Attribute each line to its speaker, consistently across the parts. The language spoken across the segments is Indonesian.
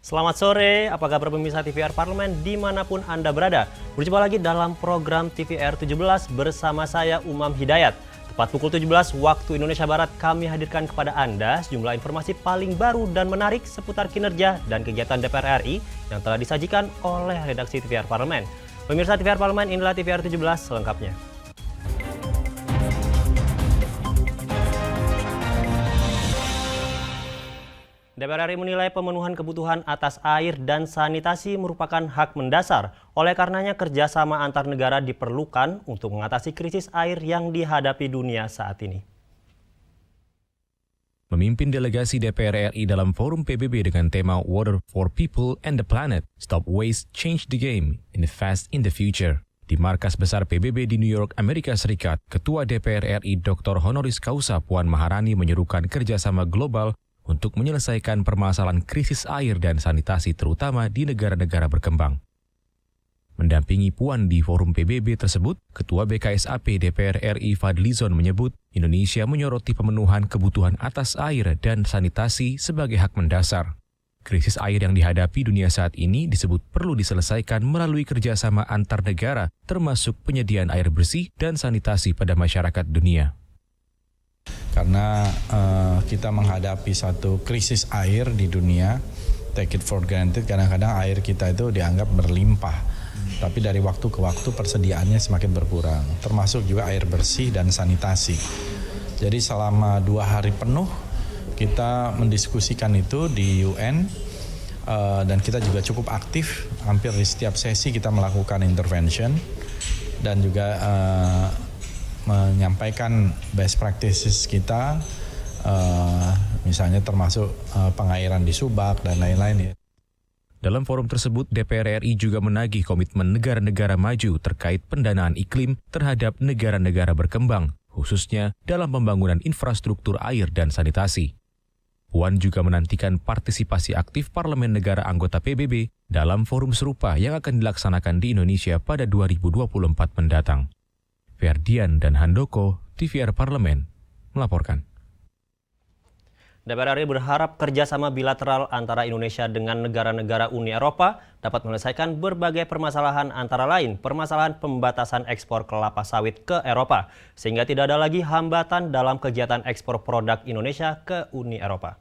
Speaker 1: Selamat sore, apa kabar pemirsa TVR Parlemen dimanapun Anda berada. Berjumpa lagi dalam program TVR 17 bersama saya Umam Hidayat. Tepat pukul 17 waktu Indonesia Barat kami hadirkan kepada Anda sejumlah informasi paling baru dan menarik seputar kinerja dan kegiatan DPR RI yang telah disajikan oleh redaksi TVR Parlemen. Pemirsa TVR Parlemen, inilah TVR 17 selengkapnya. DPR RI menilai pemenuhan kebutuhan atas air dan sanitasi merupakan hak mendasar. Oleh karenanya kerjasama antar negara diperlukan untuk mengatasi krisis air yang dihadapi dunia saat ini.
Speaker 2: Memimpin delegasi DPR RI dalam forum PBB dengan tema Water for People and the Planet, Stop Waste, Change the Game, Invest in the Future. Di markas besar PBB di New York, Amerika Serikat, Ketua DPR RI Dr. Honoris Causa Puan Maharani menyerukan kerjasama global untuk menyelesaikan permasalahan krisis air dan sanitasi terutama di negara-negara berkembang. Mendampingi Puan di forum PBB tersebut, Ketua BKSAP DPR RI Fadlizon menyebut Indonesia menyoroti pemenuhan kebutuhan atas air dan sanitasi sebagai hak mendasar. Krisis air yang dihadapi dunia saat ini disebut perlu diselesaikan melalui kerjasama antar negara, termasuk penyediaan air bersih dan sanitasi pada masyarakat dunia.
Speaker 3: Karena kita menghadapi satu krisis air di dunia, take it for granted, kadang-kadang air kita itu dianggap berlimpah. Tapi dari waktu ke waktu persediaannya semakin berkurang, termasuk juga air bersih dan sanitasi. Jadi selama 2 hari penuh kita mendiskusikan itu di UN dan kita juga cukup aktif, hampir di setiap sesi kita melakukan intervention dan juga menyampaikan best practices kita, misalnya termasuk pengairan di Subak dan lain-lain.
Speaker 2: Dalam forum tersebut, DPR RI juga menagih komitmen negara-negara maju terkait pendanaan iklim terhadap negara-negara berkembang, khususnya dalam pembangunan infrastruktur air dan sanitasi. Puan juga menantikan partisipasi aktif parlemen negara anggota PBB dalam forum serupa yang akan dilaksanakan di Indonesia pada 2024 mendatang. Ferdian dan Handoko, TVR Parlemen, melaporkan.
Speaker 1: DPR RI berharap kerjasama bilateral antara Indonesia dengan negara-negara Uni Eropa dapat menyelesaikan berbagai permasalahan antara lain permasalahan pembatasan ekspor kelapa sawit ke Eropa, sehingga tidak ada lagi hambatan dalam kegiatan ekspor produk Indonesia ke Uni Eropa.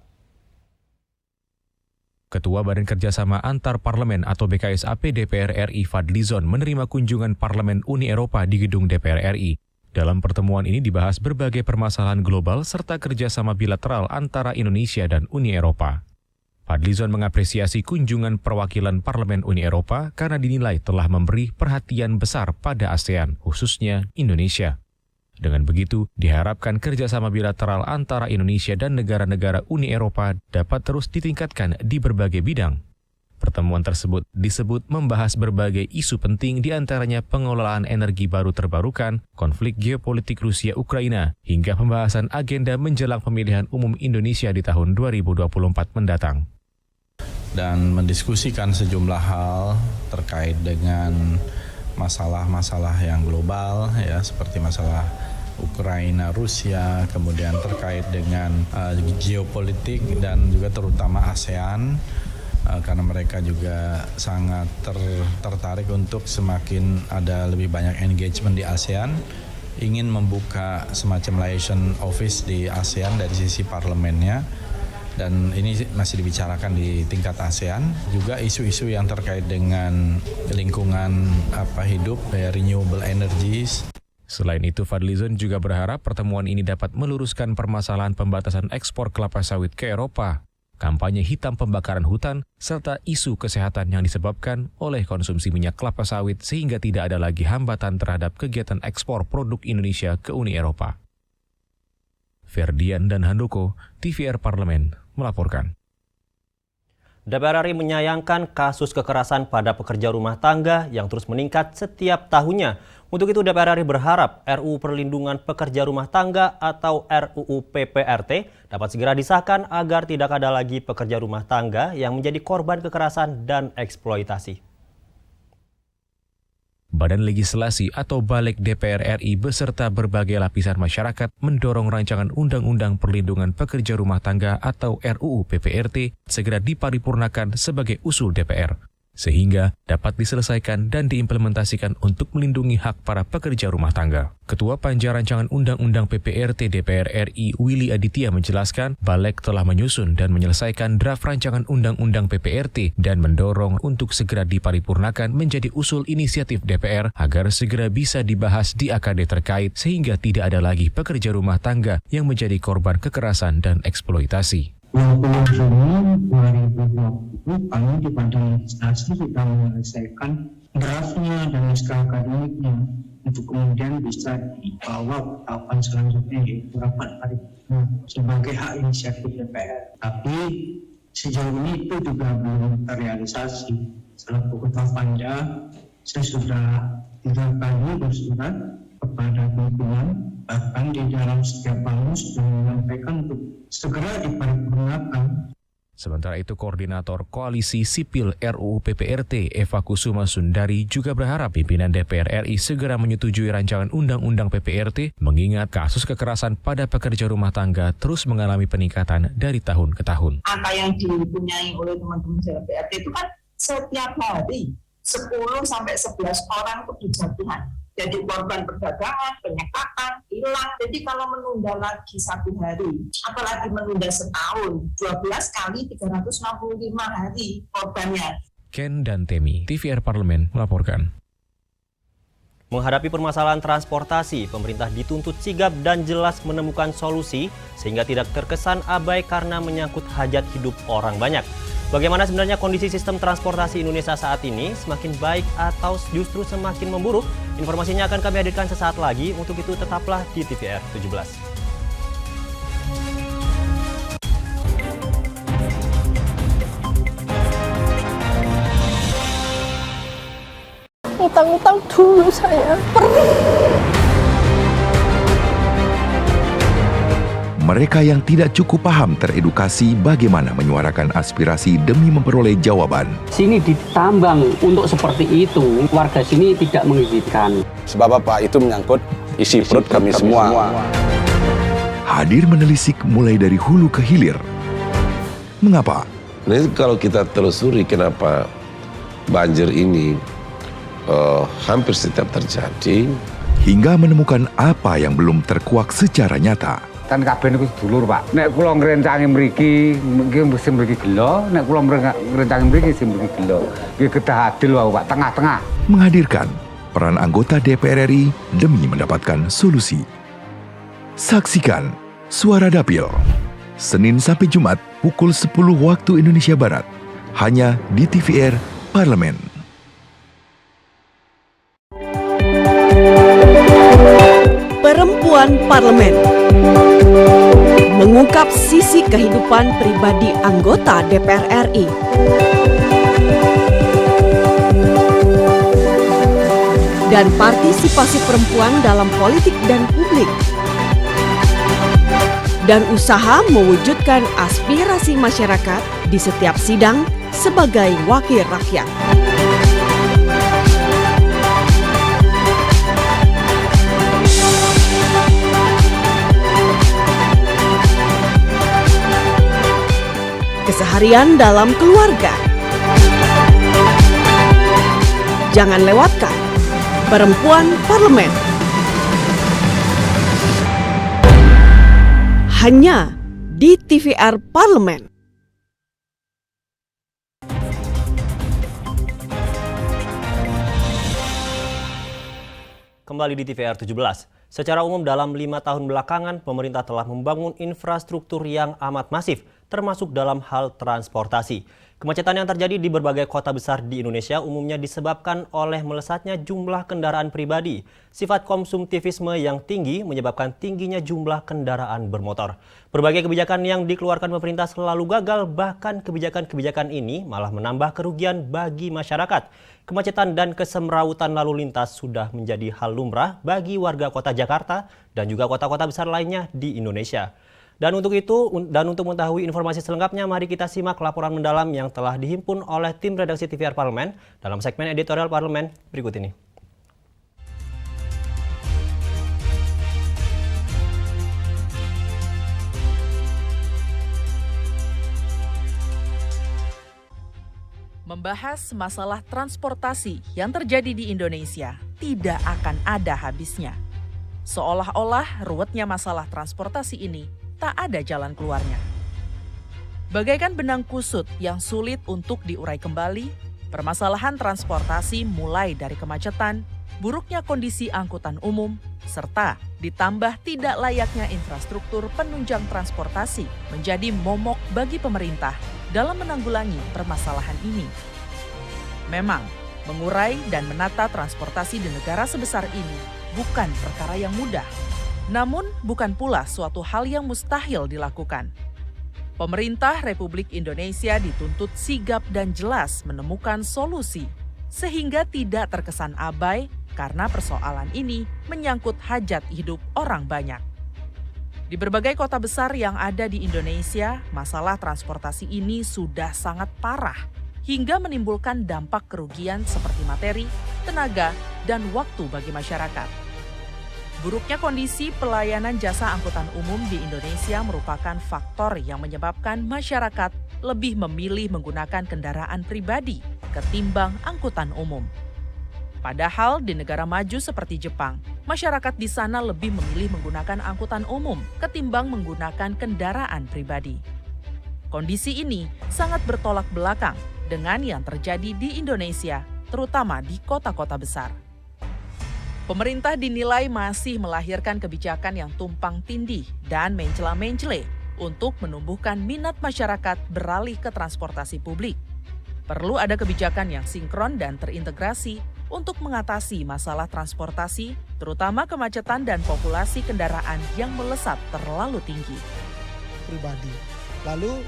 Speaker 2: Ketua Badan Kerjasama Antar Parlemen atau BKSAP DPR RI Fadlizon menerima kunjungan Parlemen Uni Eropa di gedung DPR RI. Dalam pertemuan ini dibahas berbagai permasalahan global serta kerjasama bilateral antara Indonesia dan Uni Eropa. Fadlizon mengapresiasi kunjungan perwakilan Parlemen Uni Eropa karena dinilai telah memberi perhatian besar pada ASEAN, khususnya Indonesia. Dengan begitu, diharapkan kerjasama bilateral antara Indonesia dan negara-negara Uni Eropa dapat terus ditingkatkan di berbagai bidang. Pertemuan tersebut disebut membahas berbagai isu penting di antaranya pengelolaan energi baru terbarukan, konflik geopolitik Rusia-Ukraina, hingga pembahasan agenda menjelang pemilihan umum Indonesia di tahun 2024 mendatang.
Speaker 3: Dan mendiskusikan sejumlah hal terkait dengan masalah-masalah yang global, ya, seperti masalah Ukraina, Rusia, kemudian terkait dengan geopolitik dan juga terutama ASEAN, karena mereka juga sangat tertarik untuk semakin ada lebih banyak engagement di ASEAN, ingin membuka semacam liaison office di ASEAN dari sisi parlemennya, dan ini masih dibicarakan di tingkat ASEAN. Juga isu-isu yang terkait dengan lingkungan hidup, renewable energies.
Speaker 2: Selain itu, Fadlizon juga berharap pertemuan ini dapat meluruskan permasalahan pembatasan ekspor kelapa sawit ke Eropa, kampanye hitam pembakaran hutan, serta isu kesehatan yang disebabkan oleh konsumsi minyak kelapa sawit sehingga tidak ada lagi hambatan terhadap kegiatan ekspor produk Indonesia ke Uni Eropa. Ferdian dan Handoko, TVR Parlemen, melaporkan.
Speaker 1: DPR RI menyayangkan kasus kekerasan pada pekerja rumah tangga yang terus meningkat setiap tahunnya. Untuk itu DPR RI berharap RUU Perlindungan Pekerja Rumah Tangga atau RUU PPRT dapat segera disahkan agar tidak ada lagi pekerja rumah tangga yang menjadi korban kekerasan dan eksploitasi.
Speaker 2: Badan Legislasi atau Balik DPR RI beserta berbagai lapisan masyarakat mendorong rancangan Undang-Undang Perlindungan Pekerja Rumah Tangga atau RUU PPRT segera diparipurnakan sebagai usul DPR, sehingga dapat diselesaikan dan diimplementasikan untuk melindungi hak para pekerja rumah tangga. Ketua Panja Rancangan Undang-Undang PPRT DPR RI Willy Aditya menjelaskan, Balik telah menyusun dan menyelesaikan draft rancangan Undang-Undang PPRT dan mendorong untuk segera diparipurnakan menjadi usul inisiatif DPR agar segera bisa dibahas di AKD terkait sehingga tidak ada lagi pekerja rumah tangga yang menjadi korban kekerasan dan eksploitasi.
Speaker 4: 20 Juni 2020 kami di Badan Legislasi sudah menyelesaikan draftnya dan naskah akademiknya untuk kemudian bisa dibawa ke tahapan selanjutnya yaitu rapat paripurna sebagai hak inisiatif DPR. Tapi sejauh ini itu juga belum terrealisasi. Selaku Ketua Panja, saya sudah 3 kali bersurat kepada pimpinan, bahkan di dalam setiap bamus sudah menyampaikan untuk segera diparipurnakan.
Speaker 2: Sementara itu, Koordinator Koalisi Sipil RUU PPRT Eva Kusuma Sundari juga berharap pimpinan DPR RI segera menyetujui rancangan Undang-Undang PPRT mengingat kasus kekerasan pada pekerja rumah tangga terus mengalami peningkatan dari tahun ke tahun.
Speaker 5: Angka yang dipunyai oleh teman-teman DPRT itu kan setiap hari 10 sampai 11 orang itu dijatuhkan. Jadi korban perdagangan, penyekatan, hilang. Jadi kalau menunda lagi 1 hari, apalagi menunda setahun, 12 kali 365 hari korbannya.
Speaker 2: Ken dan Temi, TVR Parlemen melaporkan.
Speaker 1: Menghadapi permasalahan transportasi, pemerintah dituntut sigap dan jelas menemukan solusi sehingga tidak terkesan abai karena menyangkut hajat hidup orang banyak. Bagaimana sebenarnya kondisi sistem transportasi Indonesia saat ini? Semakin baik atau justru semakin memburuk? Informasinya akan kami hadirkan sesaat lagi. Untuk itu tetaplah di TVR 17.
Speaker 6: Utang-utang dulu saya.
Speaker 7: Mereka yang tidak cukup paham teredukasi bagaimana menyuarakan aspirasi demi memperoleh jawaban.
Speaker 8: Sini ditambang untuk seperti itu, warga sini tidak mengizinkan.
Speaker 9: Sebab apa itu menyangkut isi perut kami semua.
Speaker 7: Hadir menelisik mulai dari hulu ke hilir. Mengapa?
Speaker 9: Ini kalau kita telusuri kenapa banjir ini hampir setiap terjadi.
Speaker 7: Hingga menemukan apa yang belum terkuak secara nyata.
Speaker 10: Kan kabeh niku sedulur, Pak. Nek kula ngrencangi mriki, mesti mriki gelo, nek kula ngrencangi mriki mesti mriki gelo. Nggih kedah adil wae, Pak, tengah-tengah.
Speaker 7: Menghadirkan peran anggota DPR RI demi mendapatkan solusi. Saksikan Suara Dapil, Senin sampai Jumat pukul 10 waktu Indonesia Barat, hanya di TVR Parlemen.
Speaker 6: Perempuan Parlemen mengungkap sisi kehidupan pribadi anggota DPR RI. Dan partisipasi perempuan dalam politik dan publik. Dan usaha mewujudkan aspirasi masyarakat di setiap sidang sebagai wakil rakyat. Keseharian dalam keluarga. Jangan lewatkan Perempuan Parlemen. Hanya di TVR Parlemen.
Speaker 1: Kembali di TVR 17. Secara umum dalam 5 tahun belakangan, pemerintah telah membangun infrastruktur yang amat masif, termasuk dalam hal transportasi. Kemacetan yang terjadi di berbagai kota besar di Indonesia umumnya disebabkan oleh melesatnya jumlah kendaraan pribadi. Sifat konsumtivisme yang tinggi menyebabkan tingginya jumlah kendaraan bermotor. Berbagai kebijakan yang dikeluarkan pemerintah selalu gagal, bahkan kebijakan-kebijakan ini malah menambah kerugian bagi masyarakat. Kemacetan dan kesemrawutan lalu lintas sudah menjadi hal lumrah bagi warga kota Jakarta dan juga kota-kota besar lainnya di Indonesia. Dan untuk mengetahui informasi selengkapnya, mari kita simak laporan mendalam yang telah dihimpun oleh tim redaksi TVR Parlemen dalam segmen editorial Parlemen berikut ini.
Speaker 11: Membahas masalah transportasi yang terjadi di Indonesia tidak akan ada habisnya. Seolah-olah ruwetnya masalah transportasi ini tak ada jalan keluarnya. Bagaikan benang kusut yang sulit untuk diurai kembali, permasalahan transportasi mulai dari kemacetan, buruknya kondisi angkutan umum, serta ditambah tidak layaknya infrastruktur penunjang transportasi menjadi momok bagi pemerintah dalam menanggulangi permasalahan ini. Memang, mengurai dan menata transportasi di negara sebesar ini bukan perkara yang mudah, namun bukan pula suatu hal yang mustahil dilakukan. Pemerintah Republik Indonesia dituntut sigap dan jelas menemukan solusi, sehingga tidak terkesan abai karena persoalan ini menyangkut hajat hidup orang banyak. Di berbagai kota besar yang ada di Indonesia, masalah transportasi ini sudah sangat parah, hingga menimbulkan dampak kerugian seperti materi, tenaga, dan waktu bagi masyarakat. Buruknya kondisi pelayanan jasa angkutan umum di Indonesia merupakan faktor yang menyebabkan masyarakat lebih memilih menggunakan kendaraan pribadi ketimbang angkutan umum. Padahal di negara maju seperti Jepang, masyarakat di sana lebih memilih menggunakan angkutan umum ketimbang menggunakan kendaraan pribadi. Kondisi ini sangat bertolak belakang dengan yang terjadi di Indonesia, terutama di kota-kota besar. Pemerintah dinilai masih melahirkan kebijakan yang tumpang tindih dan mencela-mencele untuk menumbuhkan minat masyarakat beralih ke transportasi publik. Perlu ada kebijakan yang sinkron dan terintegrasi untuk mengatasi masalah transportasi, terutama kemacetan dan populasi kendaraan yang melesat terlalu tinggi.
Speaker 12: Pribadi. Lalu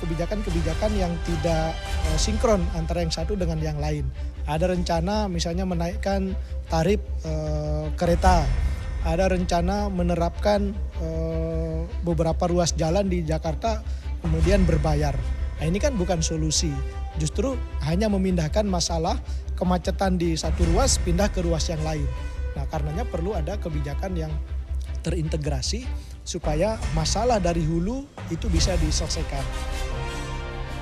Speaker 12: kebijakan-kebijakan yang tidak sinkron antara yang satu dengan yang lain. Ada rencana misalnya menaikkan tarif kereta, ada rencana menerapkan beberapa ruas jalan di Jakarta kemudian berbayar. Nah, ini kan bukan solusi, justru hanya memindahkan masalah kemacetan di satu ruas pindah ke ruas yang lain. Nah, karenanya perlu ada kebijakan yang terintegrasi supaya masalah dari hulu itu bisa diselesaikan.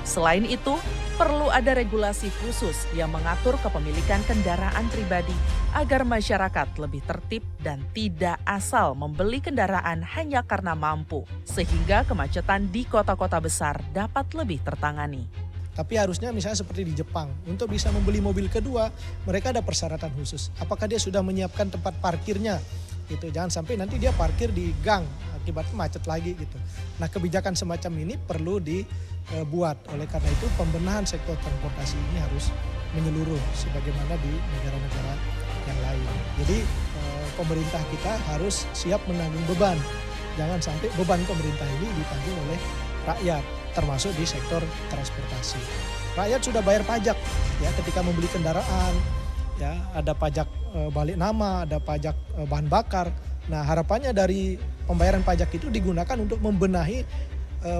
Speaker 11: Selain itu, perlu ada regulasi khusus yang mengatur kepemilikan kendaraan pribadi agar masyarakat lebih tertib dan tidak asal membeli kendaraan hanya karena mampu, sehingga kemacetan di kota-kota besar dapat lebih tertangani.
Speaker 12: Tapi harusnya misalnya seperti di Jepang, untuk bisa membeli mobil kedua, mereka ada persyaratan khusus. Apakah dia sudah menyiapkan tempat parkirnya? Gitu. Jangan sampai nanti dia parkir di gang, akibatnya macet lagi gitu. Nah, kebijakan semacam ini perlu dibuat. Oleh karena itu pembenahan sektor transportasi ini harus menyeluruh sebagaimana di negara-negara yang lain. Jadi pemerintah kita harus siap menanggung beban. Jangan sampai beban pemerintah ini ditanggung oleh rakyat, termasuk di sektor transportasi. Rakyat sudah bayar pajak ya ketika membeli kendaraan. Ya, ada pajak balik nama, ada pajak bahan bakar. Nah, harapannya dari pembayaran pajak itu digunakan untuk membenahi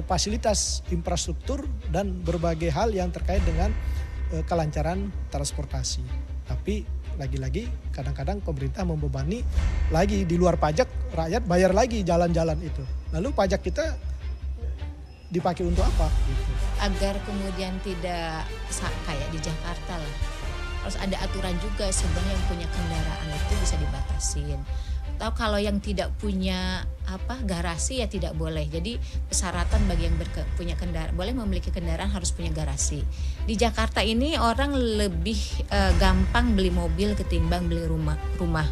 Speaker 12: fasilitas infrastruktur dan berbagai hal yang terkait dengan kelancaran transportasi. Tapi lagi-lagi kadang-kadang pemerintah membebani lagi di luar pajak, rakyat bayar lagi jalan-jalan itu. Lalu pajak kita dipakai untuk apa? Gitu.
Speaker 13: Agar kemudian tidak kayak di Jakarta lah. Harus ada aturan juga sebenarnya yang punya kendaraan itu bisa dibatasin. Atau kalau yang tidak punya garasi ya tidak boleh. Jadi persyaratan bagi yang punya kendaraan, boleh memiliki kendaraan harus punya garasi. Di Jakarta ini orang lebih gampang beli mobil ketimbang beli rumah.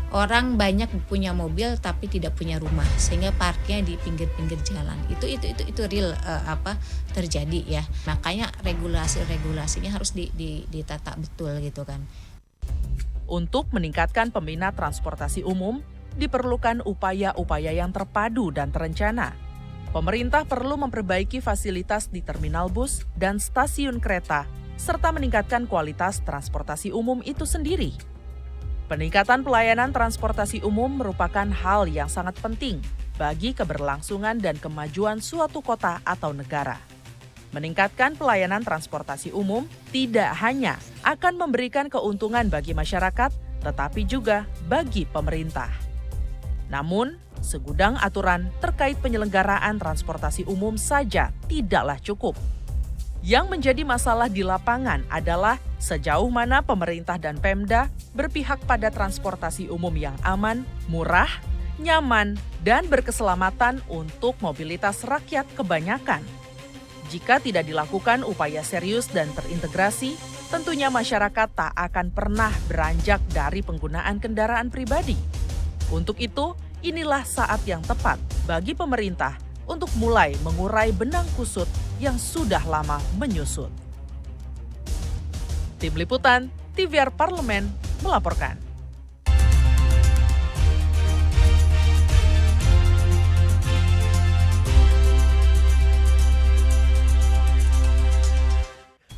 Speaker 13: Orang banyak punya mobil tapi tidak punya rumah sehingga parkirnya di pinggir-pinggir jalan. Itu real terjadi ya. Makanya regulasinya harus ditata betul gitu kan.
Speaker 11: Untuk meningkatkan peminat transportasi umum, diperlukan upaya-upaya yang terpadu dan terencana. Pemerintah perlu memperbaiki fasilitas di terminal bus dan stasiun kereta, serta meningkatkan kualitas transportasi umum itu sendiri. Peningkatan pelayanan transportasi umum merupakan hal yang sangat penting bagi keberlangsungan dan kemajuan suatu kota atau negara. Meningkatkan pelayanan transportasi umum tidak hanya akan memberikan keuntungan bagi masyarakat, tetapi juga bagi pemerintah. Namun, segudang aturan terkait penyelenggaraan transportasi umum saja tidaklah cukup. Yang menjadi masalah di lapangan adalah sejauh mana pemerintah dan Pemda berpihak pada transportasi umum yang aman, murah, nyaman, dan berkeselamatan untuk mobilitas rakyat kebanyakan. Jika tidak dilakukan upaya serius dan terintegrasi, tentunya masyarakat tak akan pernah beranjak dari penggunaan kendaraan pribadi. Untuk itu, inilah saat yang tepat bagi pemerintah untuk mulai mengurai benang kusut yang sudah lama menyusut. Tim Liputan, TVR Parlemen melaporkan.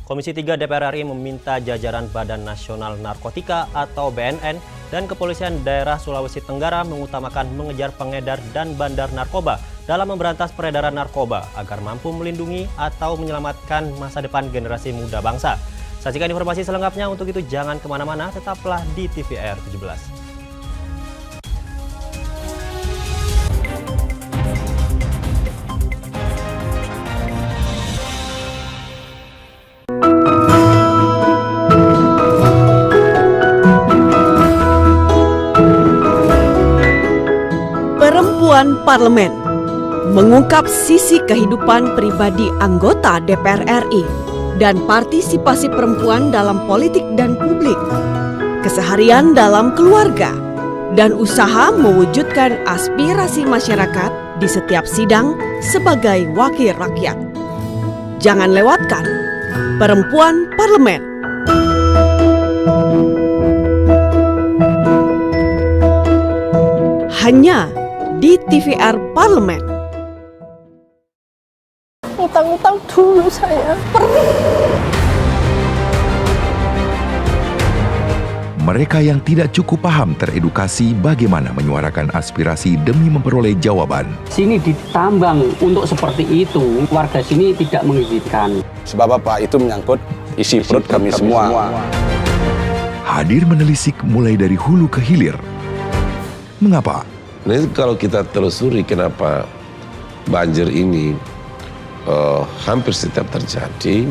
Speaker 1: Komisi 3 DPR RI meminta jajaran Badan Nasional Narkotika atau BNN dan Kepolisian Daerah Sulawesi Tenggara mengutamakan mengejar pengedar dan bandar narkoba dalam memberantas peredaran narkoba agar mampu melindungi atau menyelamatkan masa depan generasi muda bangsa. Saksikan informasi selengkapnya. Untuk itu jangan kemana-mana, tetaplah di TVR 17.
Speaker 6: Perempuan Parlemen mengungkap sisi kehidupan pribadi anggota DPR RI dan partisipasi perempuan dalam politik dan publik, keseharian dalam keluarga, dan usaha mewujudkan aspirasi masyarakat di setiap sidang sebagai wakil rakyat. Jangan lewatkan Perempuan Parlemen. Hanya di TVR Parlemen.
Speaker 14: Utang-utang dulu saya.
Speaker 7: Mereka yang tidak cukup paham teredukasi bagaimana menyuarakan aspirasi demi memperoleh jawaban.
Speaker 8: Sini ditambang untuk seperti itu, warga sini tidak mengizinkan.
Speaker 9: Sebab apa? Itu menyangkut isi perut kami semua.
Speaker 7: Hadir menelisik mulai dari hulu ke hilir. Mengapa?
Speaker 15: Nah, kalau kita telusuri kenapa banjir ini hampir setiap terjadi,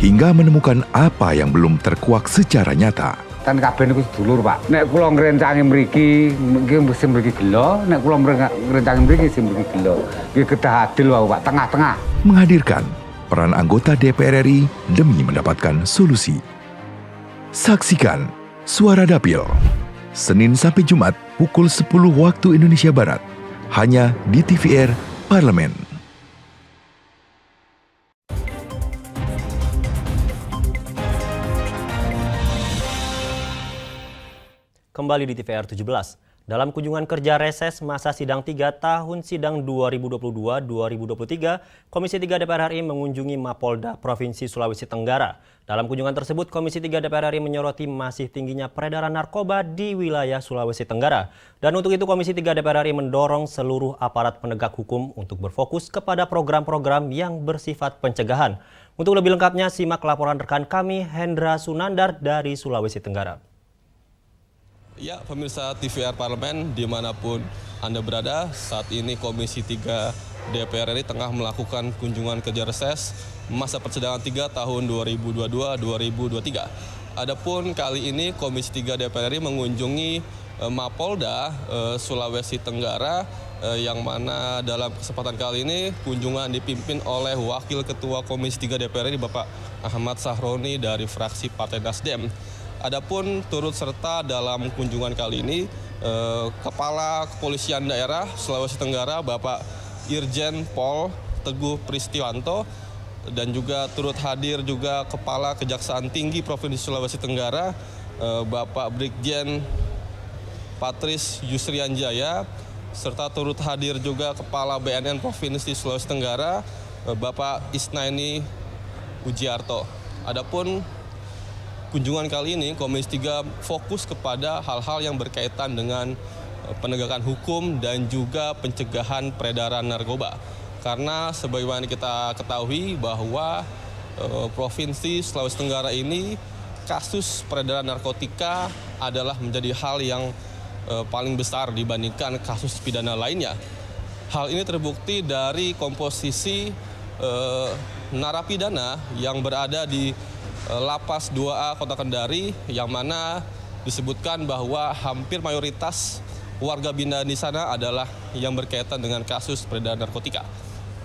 Speaker 7: hingga menemukan apa yang belum terkuak secara nyata.
Speaker 10: Kan kabeh niku sedulur, Pak. Nek kula ngrencangi mriki, sing mriki gelo, nek kula ngrencangi mriki sing mriki gelo. Nggih kedah adil wae, Pak, tengah-tengah.
Speaker 7: Menghadirkan peran anggota DPR RI demi mendapatkan solusi. Saksikan Suara Dapil, Senin sampai Jumat pukul 10 waktu Indonesia Barat, hanya di TVR Parlemen.
Speaker 1: Kembali di TVR 17. Dalam kunjungan kerja reses masa sidang 3 tahun sidang 2022-2023, Komisi 3 DPR RI mengunjungi Mapolda Provinsi Sulawesi Tenggara. Dalam kunjungan tersebut, Komisi 3 DPR RI menyoroti masih tingginya peredaran narkoba di wilayah Sulawesi Tenggara. Dan untuk itu, Komisi 3 DPR RI mendorong seluruh aparat penegak hukum untuk berfokus kepada program-program yang bersifat pencegahan. Untuk lebih lengkapnya, simak laporan rekan kami Hendra Sunandar dari Sulawesi Tenggara.
Speaker 16: Ya, pemirsa TVR Parlemen dimanapun Anda berada, saat ini Komisi 3 DPR RI tengah melakukan kunjungan kerja reses masa persidangan 3 tahun 2022-2023. Adapun kali ini Komisi 3 DPR RI mengunjungi Mapolda Sulawesi Tenggara, yang mana dalam kesempatan kali ini kunjungan dipimpin oleh Wakil Ketua Komisi 3 DPR RI Bapak Ahmad Sahroni dari fraksi Partai Nasdem. Adapun turut serta dalam kunjungan kali ini Kepala Kepolisian Daerah Sulawesi Tenggara Bapak Irjen Pol Teguh Pristiwanto, dan juga turut hadir juga Kepala Kejaksaan Tinggi Provinsi Sulawesi Tenggara Bapak Brigjen Patris Yusrian Jaya, serta turut hadir juga Kepala BNN Provinsi Sulawesi Tenggara Bapak Isnaini Ujiarto. Adapun kunjungan kali ini Komisi 3 fokus kepada hal-hal yang berkaitan dengan penegakan hukum dan juga pencegahan peredaran narkoba. Karena sebagaimana kita ketahui bahwa Provinsi Sulawesi Tenggara ini kasus peredaran narkotika adalah menjadi hal yang paling besar dibandingkan kasus pidana lainnya. Hal ini terbukti dari komposisi narapidana yang berada di Lapas 2A Kota Kendari, yang mana disebutkan bahwa hampir mayoritas warga binaan di sana adalah yang berkaitan dengan kasus peredaran narkotika.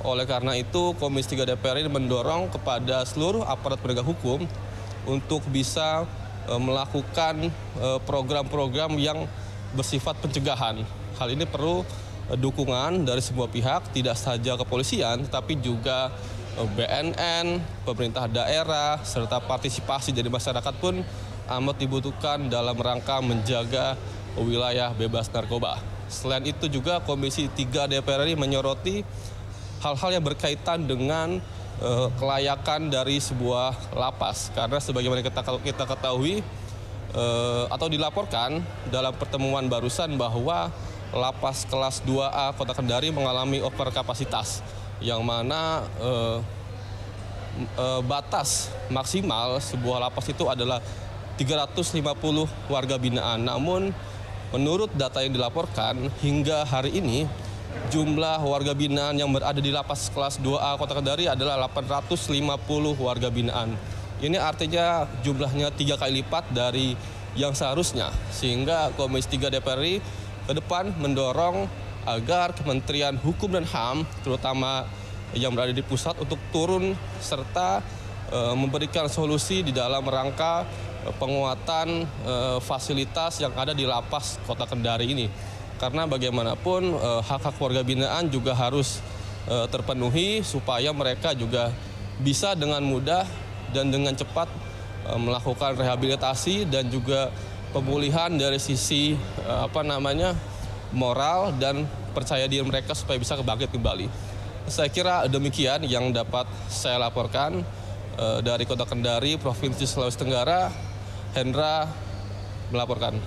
Speaker 16: Oleh karena itu, Komisi 3 DPR ini mendorong kepada seluruh aparat penegak hukum untuk bisa melakukan program-program yang bersifat pencegahan. Hal ini perlu dukungan dari semua pihak, tidak saja kepolisian, tetapi juga BNN, pemerintah daerah, serta partisipasi dari masyarakat pun amat dibutuhkan dalam rangka menjaga wilayah bebas narkoba. Selain itu juga Komisi 3 DPR RI menyoroti hal-hal yang berkaitan dengan kelayakan dari sebuah lapas. Karena sebagaimana kita ketahui atau dilaporkan dalam pertemuan barusan bahwa lapas kelas 2A Kota Kendari mengalami overkapasitas, yang mana batas maksimal sebuah lapas itu adalah 350 warga binaan. Namun menurut data yang dilaporkan hingga hari ini jumlah warga binaan yang berada di lapas kelas 2A Kota Kendari adalah 850 warga binaan. Ini artinya jumlahnya 3 kali lipat dari yang seharusnya, sehingga Komisi 3 DPR RI ke depan mendorong agar Kementerian Hukum dan HAM, terutama yang berada di pusat, untuk turun serta memberikan solusi di dalam rangka penguatan fasilitas yang ada di lapas Kota Kendari ini. Karena bagaimanapun hak-hak warga binaan juga harus terpenuhi supaya mereka juga bisa dengan mudah dan dengan cepat melakukan rehabilitasi dan juga pemulihan dari sisi moral dan percaya diri mereka supaya bisa bangkit kembali. Saya kira demikian yang dapat saya laporkan dari Kota Kendari, Provinsi Sulawesi Tenggara. Hendra melaporkan.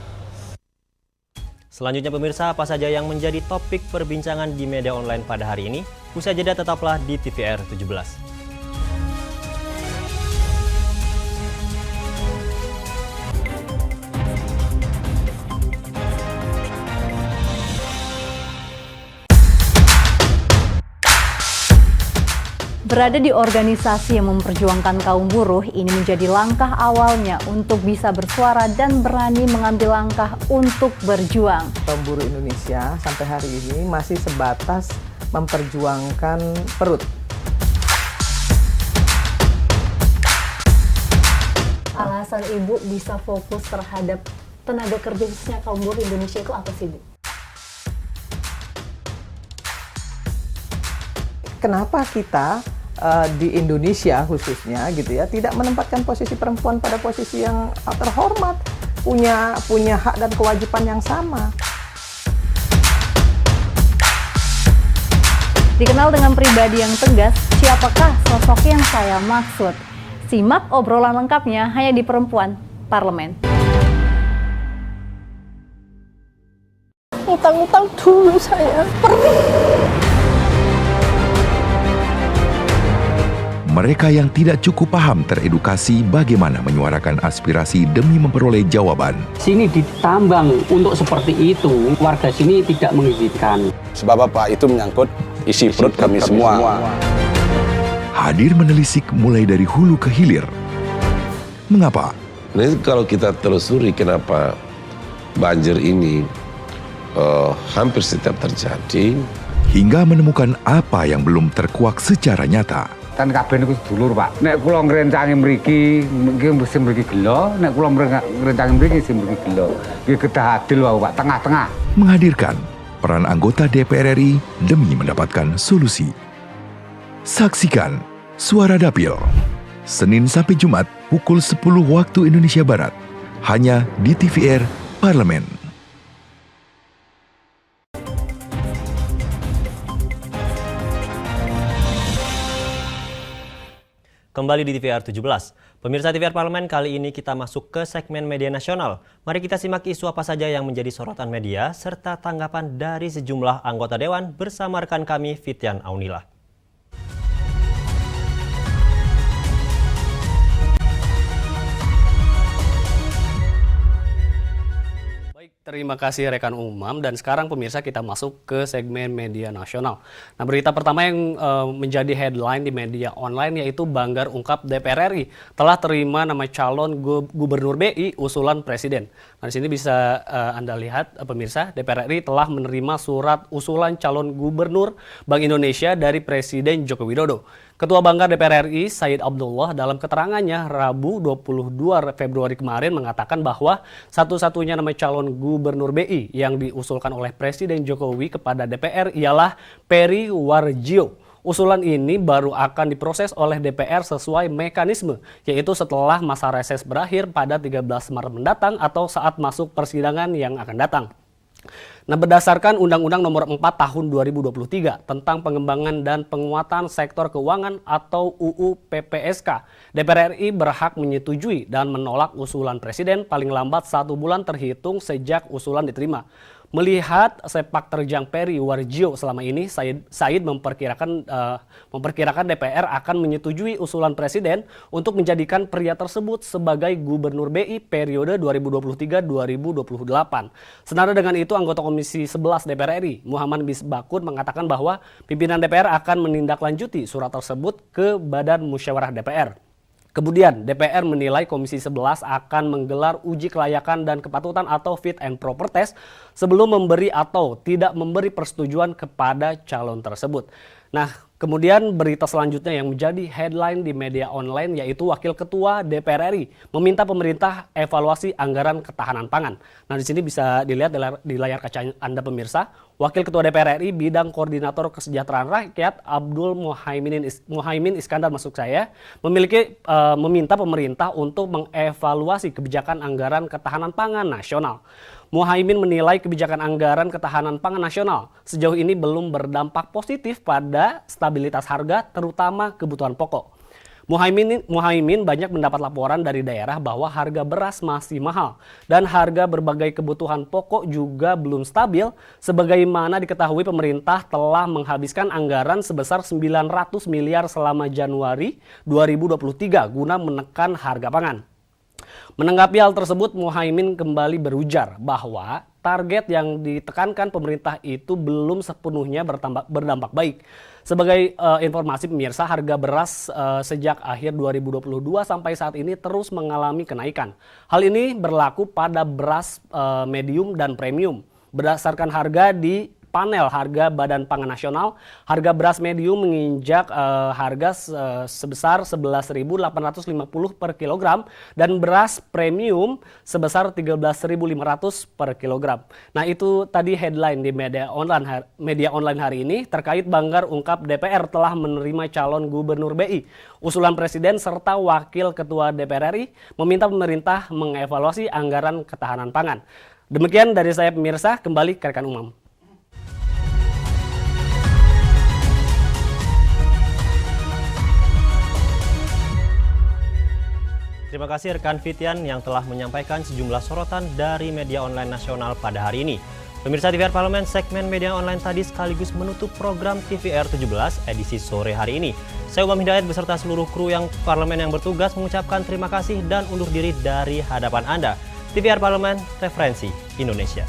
Speaker 1: Selanjutnya pemirsa, apa saja yang menjadi topik perbincangan di media online pada hari ini? Usai jeda tetaplah di TVR 17.
Speaker 17: Berada di organisasi yang memperjuangkan kaum buruh, ini menjadi langkah awalnya untuk bisa bersuara dan berani mengambil langkah untuk berjuang.
Speaker 18: Kaum buruh Indonesia sampai hari ini masih sebatas memperjuangkan perut.
Speaker 17: Alasan Ibu bisa fokus terhadap tenaga kerja khususnya kaum buruh Indonesia itu apa sih, Bu?
Speaker 18: Kenapa kita di Indonesia khususnya gitu ya tidak menempatkan posisi perempuan pada posisi yang terhormat, punya hak dan kewajiban yang sama.
Speaker 17: Dikenal dengan pribadi yang tegas, siapakah sosok yang saya maksud? Simak obrolan lengkapnya hanya di Perempuan Parlemen.
Speaker 14: Utang-utang dulu saya.
Speaker 7: Mereka yang tidak cukup paham teredukasi bagaimana menyuarakan aspirasi demi memperoleh jawaban.
Speaker 8: Sini ditambang untuk seperti itu, warga sini tidak mengizinkan.
Speaker 9: Sebab apa? Itu menyangkut isi perut kami semua.
Speaker 7: Hadir menelisik mulai dari hulu ke hilir. Mengapa?
Speaker 15: Nah, kalau kita telusuri kenapa banjir ini hampir setiap terjadi,
Speaker 7: hingga menemukan apa yang belum terkuak secara nyata.
Speaker 10: Kan kabeh niku sedulur, Pak. Nek kula ngrencangi mriki, mesti mriki gelo, nek kula ngrencangi mriki mesti mriki gelo. Nggih kedah adil wae, Pak, tengah-tengah.
Speaker 7: Menghadirkan peran anggota DPR RI demi mendapatkan solusi. Saksikan Suara Dapil, Senin sampai Jumat pukul 10 waktu Indonesia Barat, hanya di TVR Parlemen.
Speaker 1: Kembali di TVR 17. Pemirsa TVR Parlemen, kali ini kita masuk ke segmen media nasional. Mari kita simak isu apa saja yang menjadi sorotan media serta tanggapan dari sejumlah anggota Dewan bersama rekan kami Fitian Aunila. Baik,
Speaker 19: Terima kasih rekan Umam, dan sekarang pemirsa kita masuk ke segmen media nasional. Nah, berita pertama yang menjadi headline di media online yaitu Banggar ungkap DPR RI telah terima nama calon gubernur BI usulan Presiden. Nah, di sini bisa Anda lihat pemirsa, DPR RI telah menerima surat usulan calon gubernur Bank Indonesia dari Presiden Joko Widodo. Ketua Banggar DPR RI, Said Abdullah, dalam keterangannya Rabu 22 Februari kemarin mengatakan bahwa satu-satunya nama calon gubernur BI yang diusulkan oleh Presiden Jokowi kepada DPR ialah Peri Warjio. Usulan ini baru akan diproses oleh DPR sesuai mekanisme, yaitu setelah masa reses berakhir pada 13 Maret mendatang atau saat masuk persidangan yang akan datang. Nah, berdasarkan Undang-Undang Nomor 4 Tahun 2023 tentang pengembangan dan penguatan sektor keuangan atau UU PPSK, DPR RI berhak menyetujui dan menolak usulan Presiden paling lambat 1 bulan terhitung sejak usulan diterima. Melihat sepak terjang Peri Warjio selama ini, Said memperkirakan DPR akan menyetujui usulan Presiden untuk menjadikan pria tersebut sebagai gubernur BI periode 2023-2028. Senada dengan itu, anggota Komisi 11 DPR RI, Muhammad Misbakun, mengatakan bahwa pimpinan DPR akan menindaklanjuti surat tersebut ke Badan Musyawarah DPR. Kemudian DPR menilai Komisi 11 akan menggelar uji kelayakan dan kepatutan atau fit and proper test sebelum memberi atau tidak memberi persetujuan kepada calon tersebut. Nah, kemudian berita selanjutnya yang menjadi headline di media online yaitu Wakil Ketua DPR RI meminta pemerintah evaluasi anggaran ketahanan pangan. Nah, di sini bisa dilihat di layar kaca Anda pemirsa, Wakil Ketua DPR RI bidang Koordinator Kesejahteraan Rakyat Abdul Muhaimin Iskandar meminta pemerintah untuk mengevaluasi kebijakan anggaran ketahanan pangan nasional. Muhaimin menilai kebijakan anggaran ketahanan pangan nasional sejauh ini belum berdampak positif pada stabilitas harga, terutama kebutuhan pokok. Muhaimin banyak mendapat laporan dari daerah bahwa harga beras masih mahal dan harga berbagai kebutuhan pokok juga belum stabil, sebagaimana diketahui pemerintah telah menghabiskan anggaran sebesar 900 miliar selama Januari 2023 guna menekan harga pangan. Menanggapi hal tersebut, Muhaimin kembali berujar bahwa target yang ditekankan pemerintah itu belum sepenuhnya berdampak baik. Sebagai informasi pemirsa, harga beras sejak akhir 2022 sampai saat ini terus mengalami kenaikan. Hal ini berlaku pada beras medium dan premium. Berdasarkan harga di panel harga Badan Pangan Nasional, harga beras medium menginjak harga sebesar 11.850 per kilogram dan beras premium sebesar 13.500 per kilogram. Nah, itu tadi headline di media online hari ini terkait Banggar ungkap DPR telah menerima calon gubernur BI. Usulan Presiden serta Wakil Ketua DPR RI meminta pemerintah mengevaluasi anggaran ketahanan pangan. Demikian dari saya pemirsa, kembali ke rekan Umam.
Speaker 1: Terima kasih rekan Fitian yang telah menyampaikan sejumlah sorotan dari media online nasional pada hari ini. Pemirsa TVR Parlemen, segmen media online tadi sekaligus menutup program TVR 17 edisi sore hari ini. Saya Umam Hidayat beserta seluruh kru yang Parlemen yang bertugas mengucapkan terima kasih dan undur diri dari hadapan Anda. TVR Parlemen, referensi Indonesia.